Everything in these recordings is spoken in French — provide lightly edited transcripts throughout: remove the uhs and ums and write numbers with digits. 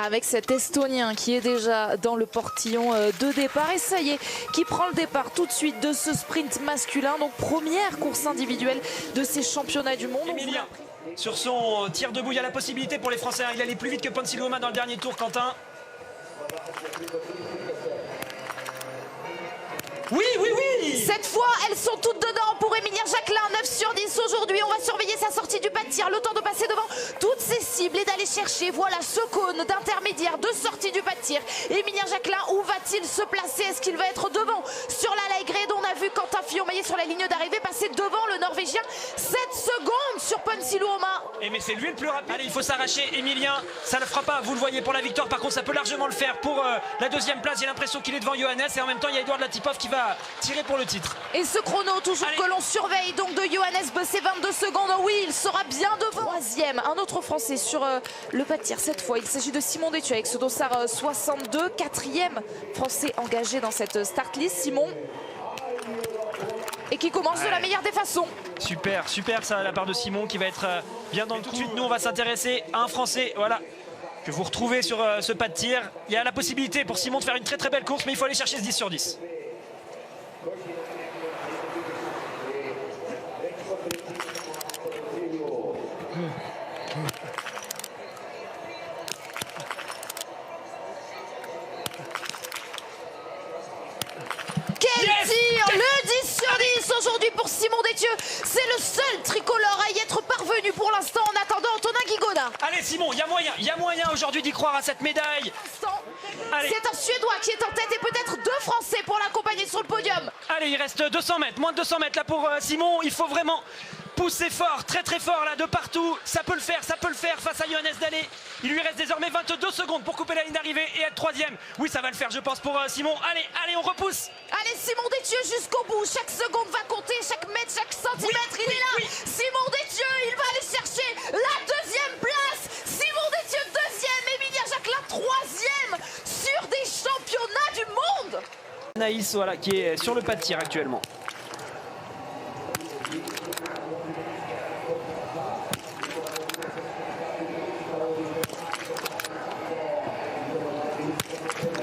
avec cet Estonien qui est déjà dans le portillon de départ. Et ça y est, qui prend le départ tout de suite de ce sprint masculin. Donc première course individuelle de ces championnats du monde. Emilien, sur son tir debout, il y a la possibilité pour les Français. Il allait plus vite que Ponsiluoma dans le dernier tour, Quentin. Oui, oui, oui! Cette fois, elles sont toutes dedans pour Emilien Jacquelin, 9 sur 10 aujourd'hui. On va surveiller sa sortie du pas de tir, le temps de passer devant toutes ses cibles et d'aller chercher, voilà, ce cône d'intermédiaire de sortie du pas de tir. Emilien Jacquelin, où va-t-il se placer? Est-ce qu'il va être devant sur la Laigred? On a vu Quentin Fillon-Maillet sur la ligne d'arrivée passer devant le Norvégien. 7 secondes sur Ponsiluoma. Et mais c'est lui le plus rapide. Allez, il faut s'arracher. Emilien, ça ne le fera pas, vous le voyez, pour la victoire. Par contre, ça peut largement le faire pour la deuxième place. J'ai l'impression qu'il est devant Johannes. Et en même temps, il y a Edouard Latipov qui va tirer pour le titre. Et ce chrono, toujours que l'on surveille, donc de Johannes Bessé, 22 secondes. Oui, il sera bien devant. Troisième, un autre Français sur le pas de tir. Cette fois, il s'agit de Simon Détieux avec ce dossard 62. Quatrième Français engagé dans cette start list, Simon. Et qui commence de la meilleure des façons. Super, super ça, la part de Simon qui va être bien dans le coup. Tout de suite, nous, on va s'intéresser à un Français, voilà, que vous retrouvez sur ce pas de tir. Il y a la possibilité pour Simon de faire une très très belle course, mais il faut aller chercher ce 10 sur 10. Quel tir, le 10 sur 10 aujourd'hui pour Simon Détieux. C'est le seul tricolore à y être parvenu pour l'instant en attendant Antonin Guigaudin. Allez Simon, il y a moyen aujourd'hui d'y croire à cette médaille. C'est un Suédois qui est en tête et peut-être 2 Français pour l'accompagner sur le podium. Allez, il reste 200 mètres, moins de 200 mètres là pour Simon. Il faut vraiment pousser fort, très très fort là de partout. Ça peut le faire face à Johannes Dalé. Il lui reste désormais 22 secondes pour couper la ligne d'arrivée et être troisième. Oui, ça va le faire, je pense, pour Simon. Allez, on repousse. Allez, Simon Détieux jusqu'au bout. Chaque seconde va compter, chaque mètre, chaque centimètre. Il est là. Oui. Simon Détieux, il va aller chercher la deuxième place. Simon Détieux, deuxième. Emilien Jacquelin, troisième sur des championnats du monde. Anaïs, voilà, qui est sur le pas de tir actuellement.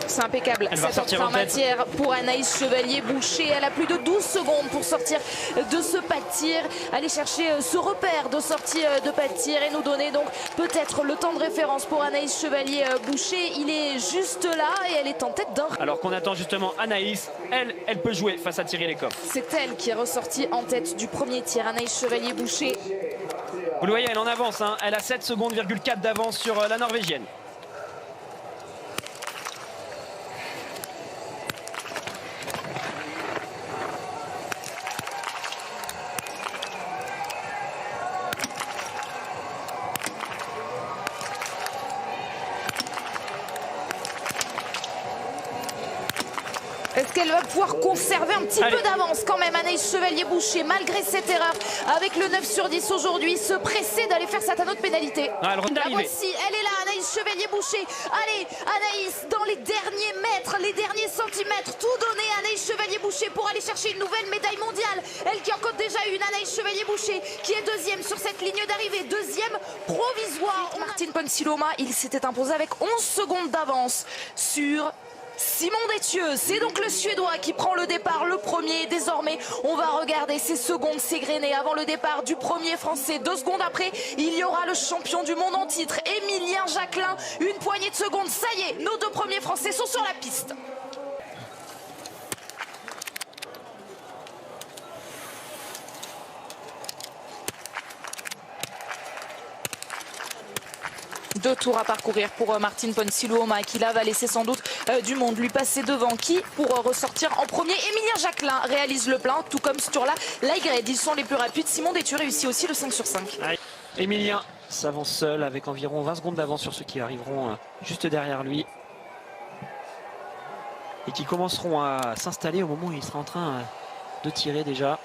C'est impeccable. Cette entrée en matière pour Anaïs Chevalier-Boucher. Elle a plus de 12 secondes pour sortir de ce pas de tir. Aller chercher ce repère de sortie de pas de tir et nous donner donc peut-être le temps de référence pour Anaïs Chevalier-Boucher. Il est juste là et elle est en tête d'un. Alors qu'on attend justement Anaïs, elle peut jouer face à Thierry Lecoff. C'est elle qui est ressortie en tête du premier tir, Anaïs Chevalier-Boucher. Vous le voyez, elle en avance, hein. Elle a 7 secondes,4 d'avance sur la Norvégienne. Est-ce qu'elle va pouvoir conserver un petit peu d'avance quand même, Anaïs Chevalier-Boucher, malgré cette erreur, avec le 9 sur 10 aujourd'hui, se presser d'aller faire sa autre pénalité. La voici, elle est là, Anaïs Chevalier-Boucher. Allez, Anaïs, dans les derniers mètres, les derniers centimètres, tout donner à Anaïs Chevalier-Boucher pour aller chercher une nouvelle médaille mondiale. Elle qui en compte déjà une, Anaïs Chevalier-Boucher, qui est deuxième sur cette ligne d'arrivée, deuxième provisoire. Martin Ponsiluoma, il s'était imposé avec 11 secondes d'avance sur Simon Détieux. C'est donc le Suédois qui prend le départ, le premier. Désormais, on va regarder ces secondes s'égrener avant le départ du premier Français. 2 secondes après, il y aura le champion du monde en titre, Emilien Jacquelin. Une poignée de secondes, ça y est, nos 2 premiers Français sont sur la piste. Deux tours à parcourir pour Martin Ponsiluoma qui là va laisser sans doute du monde lui passer devant, qui pour ressortir en premier. Emilien Jacquelin réalise le plein, tout comme Sturla Laigred, ils sont les plus rapides. Simon Détieux réussit aussi le 5 sur 5. Emilien s'avance seul avec environ 20 secondes d'avance sur ceux qui arriveront juste derrière lui et qui commenceront à s'installer au moment où il sera en train de tirer déjà.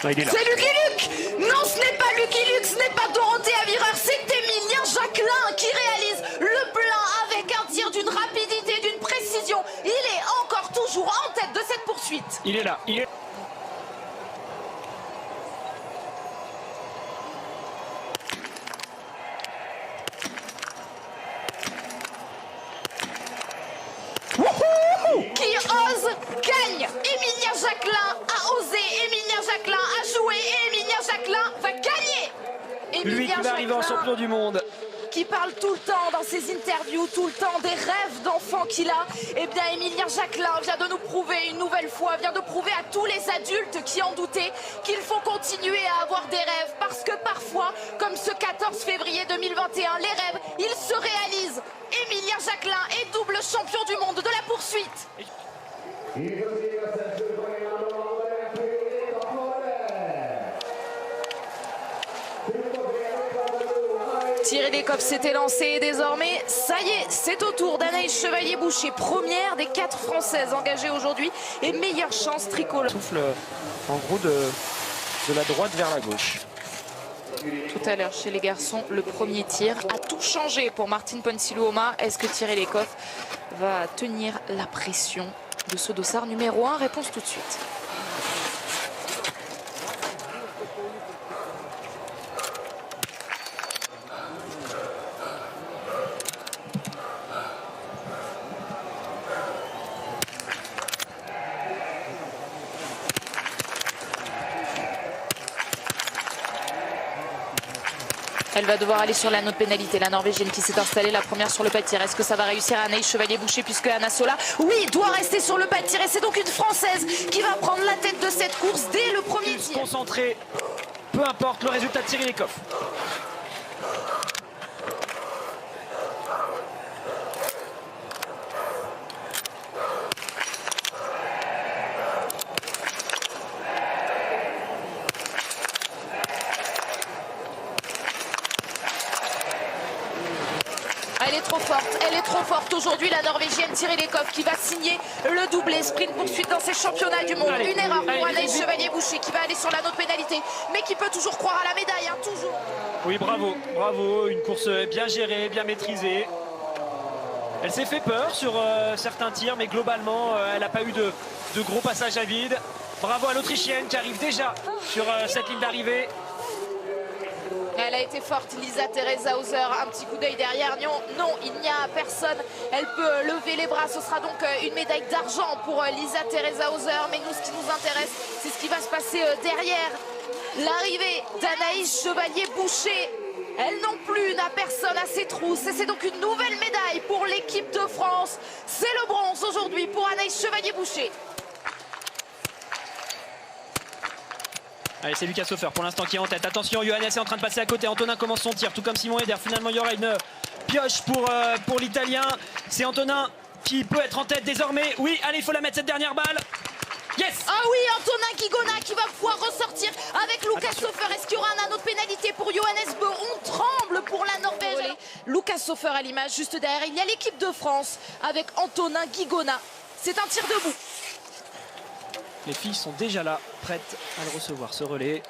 C'est Lucky Luke. Non, ce n'est pas Lucky Luke, ce n'est pas Dorothée Avireur, c'est Emilien Jacquelin qui réalise le plein avec un tir d'une rapidité, d'une précision. Il est encore toujours en tête de cette poursuite. Il est là, Jacquelin a osé, Emilien Jacquelin a joué et Emilien Jacquelin va gagner. Lui qui va arriver en champion du monde. Qui parle tout le temps dans ses interviews, tout le temps des rêves d'enfant qu'il a. Eh bien, Emilien Jacquelin vient de nous prouver une nouvelle fois, vient de prouver à tous les adultes qui en doutaient qu'il faut continuer à avoir des rêves. Parce que parfois, comme ce 14 février 2021, les rêves, ils se réalisent. Emilien Jacquelin est double champion du monde de la poursuite. Thierry Lecoff s'était lancé et désormais, ça y est, c'est au tour d'Anaïs Chevalier-Boucher, première des 4 Françaises engagées aujourd'hui et meilleure chance tricolore. Souffle en gros de la droite vers la gauche. Tout à l'heure chez les garçons, le premier tir a tout changé pour Martine Ponsiluoma. Est-ce que Thierry Lecoff va tenir la pression de ce dossard numéro 1? Réponse tout de suite. Elle va devoir aller sur la note pénalité, la Norvégienne qui s'est installée la première sur le pas de tir. Est-ce que ça va réussir à Anaïs Chevalier-Boucher puisque Anna Sola, oui, doit rester sur le pas de tir et c'est donc une Française qui va prendre la tête de cette course dès le premier tir. Concentré, peu importe le résultat de Thierry Lecoff. Elle est trop forte aujourd'hui, la Norvégienne Thierry Lecoff qui va signer le doublé sprint poursuite dans ces championnats du monde. Une erreur pour Anaïs Chevalier-Boucher qui va aller sur la note pénalité, mais qui peut toujours croire à la médaille, hein, toujours. Oui, bravo, bravo, une course bien gérée, bien maîtrisée. Elle s'est fait peur sur certains tirs, mais globalement, elle n'a pas eu de gros passages à vide. Bravo à l'Autrichienne qui arrive déjà sur cette ligne d'arrivée. Elle a été forte, Lisa Theresa Hauser, un petit coup d'œil derrière. Non, il n'y a personne. Elle peut lever les bras. Ce sera donc une médaille d'argent pour Lisa Theresa Hauser. Mais nous, ce qui nous intéresse, c'est ce qui va se passer derrière. L'arrivée d'Anaïs Chevalier-Boucher. Elle non plus n'a personne à ses trousses. Et c'est donc une nouvelle médaille pour l'équipe de France. C'est le bronze aujourd'hui pour Anaïs Chevalier-Boucher. Allez, c'est Lucas Hofer pour l'instant qui est en tête. Attention, Johannes est en train de passer à côté. Antonin commence son tir, tout comme Simon Eder. Finalement, il y aura une pioche pour l'Italien. C'est Antonin qui peut être en tête désormais. Oui, allez, il faut la mettre cette dernière balle. Yes! Ah oui, Antonin Guigona qui va pouvoir ressortir avec Lucas Hofer. Est-ce qu'il y aura un autre pénalité pour Johannes Bö? On tremble pour la Norvège. Lucas Hofer à l'image, juste derrière. Il y a l'équipe de France avec Antonin Guigona. C'est un tir debout. Les filles sont déjà là, prêtes à le recevoir, ce relais.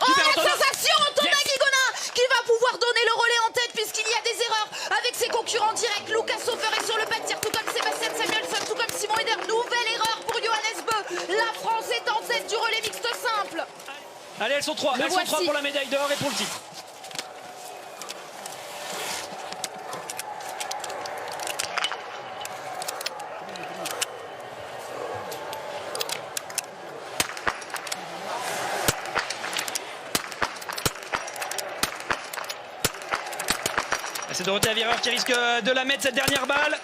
Oh, la sensation, Antonin Guigona qui va pouvoir donner le relais en tête puisqu'il y a des erreurs avec ses concurrents directs. Lucas Hofer est sur le pas de tir, tout comme Sébastien Samuelsson, tout comme Simon Eder. Nouvelle erreur pour Johannes Bö. La France est en tête du relais mixte simple. Allez, elles sont trois. Elles sont trois pour la médaille d'or et pour le titre. C'est Dorothée Avireur qui risque de la mettre cette dernière balle.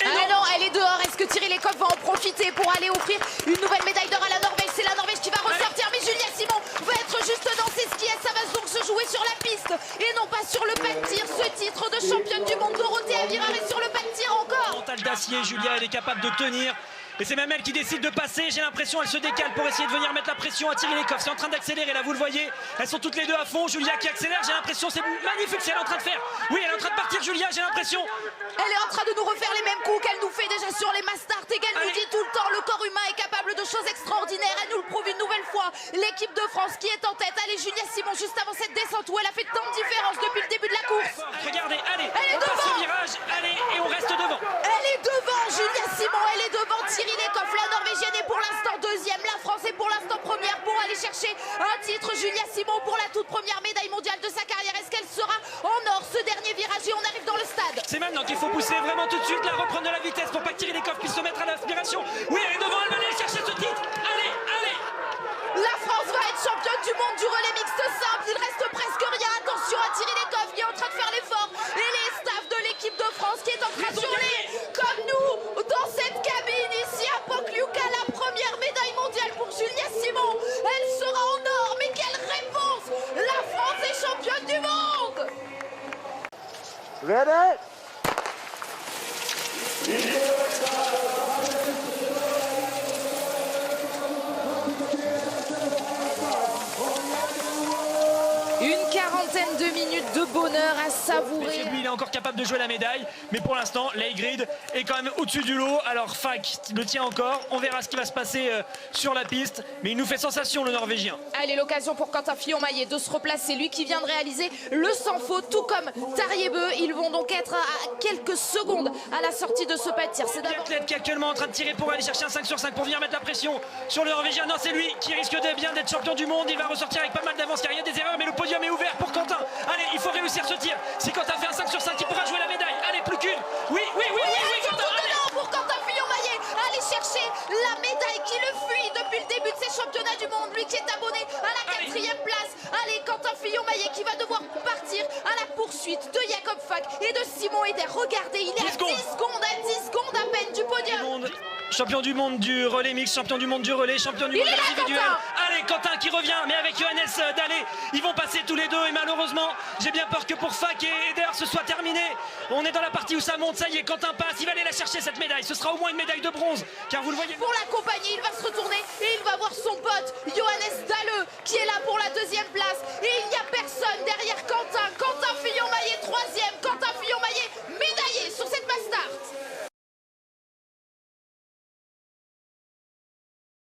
Ah non, elle est dehors. Est-ce que Thierry Lecoff va en profiter pour aller offrir une nouvelle médaille d'or à la Norvège? C'est la Norvège qui va ressortir, mais Julia Simon va être juste dans ses skis. Ça va donc se jouer sur la piste et non pas sur le pas de tir. Ce titre de championne du monde, Dorothée Avireur est sur le pas de tir encore. Mental d'acier, Julia, elle est capable de tenir. Et c'est même elle qui décide de passer. J'ai l'impression elle se décale pour essayer de venir mettre la pression à Thierry Lecoff. C'est en train d'accélérer là, vous le voyez. Elles sont toutes les deux à fond. Julia qui accélère, j'ai l'impression, c'est magnifique ce qu'elle est en train de faire. Oui, elle est en train de partir, Julia, j'ai l'impression. Elle est en train de nous refaire les mêmes coups qu'elle nous fait déjà sur les Mastart et qu'elle nous dit tout le temps le corps humain est capable de choses extraordinaires. Elle nous le prouve une nouvelle fois. L'équipe de France qui est en tête. Allez, Julia Simon juste avant cette descente où elle a fait tant de différence depuis le début de la course. Regardez, allez, elle est on passe devant. le virage, allez, et on reste devant. Elle est devant, Julia Simon, elle est devant Thierry Lekhoff. La Norvégienne est pour l'instant deuxième. La France est pour l'instant première pour aller chercher un titre. Julia Simon pour la toute première médaille mondiale de sa carrière. Est-ce qu'elle sera en or ce dernier virage? Et on arrive dans le stade. C'est maintenant qu'il faut pousser vraiment tout de suite, la reprendre de la vitesse pour pas que Thierry Lekhoff puisse se mettre à l'aspiration. Oui, elle est devant, elle va aller chercher ce titre. Allez, allez. La France va être championne du monde du relais mixte simple. Il reste presque rien. Attention à Thierry Lekhoff qui est en train de faire l'effort. Et les staffs de l'équipe de France qui est en train de hurler comme nous dans cette cabine ici à Pokljuka. La première médaille mondiale pour Julia Simon. Elle sera en or. Mais quelle réponse! La France est championne du monde. Ready? Une quarantaine de minutes de bonheur à savourer. Lui, il est encore capable de jouer la médaille, mais pour l'instant, Leigrid est quand même au-dessus du lot. Alors Fak le tient encore. On verra ce qui va se passer sur la piste, mais il nous fait sensation, le Norvégien. Allez, l'occasion pour Quentin Fillon-Maillet de se replacer, lui qui vient de réaliser le sans faute, tout comme Tariebeu. Ils vont donc être à quelques secondes à la sortie de ce pas de tir. C'est d'abord Athlète qui est actuellement en train de tirer pour aller chercher un 5 sur 5 pour venir mettre la pression sur le Norvégien. Non, c'est lui qui risque bien d'être champion du monde. Il va ressortir avec pas mal d'avance car il y a des erreurs, mais le podium est ouvert pour Quentin. Allez, il faut réussir ce tir. Si Quentin fait un 5 sur 5, il pourra jouer la médaille. Allez, plus qu'une. Oui, Quentin. pour Quentin Fillon-Maillet. Allez chercher la médaille qui le fuit depuis le début de ces championnats du monde. Lui qui est abonné à la 4e place. Allez, Quentin Fillon-Maillet qui va devoir partir à la poursuite de Jakob Fak et de Simon Eder. Regardez, il est à 10 secondes à peine du podium. Champion du monde du relais mix, champion du monde du relais, champion du monde de l'individuel. Allez, Quentin qui revient, mais avec Johannes Dalle, ils vont passer tous les deux et malheureusement, j'ai bien peur que pour Fak et Eder ce soit terminé. On est dans la partie où ça monte, ça y est, Quentin passe, il va aller la chercher cette médaille. Ce sera au moins une médaille de bronze, car vous le voyez. Pour l'accompagner, il va se retourner et il va voir son pote Johannes Dalle qui est là pour la 2e place. Et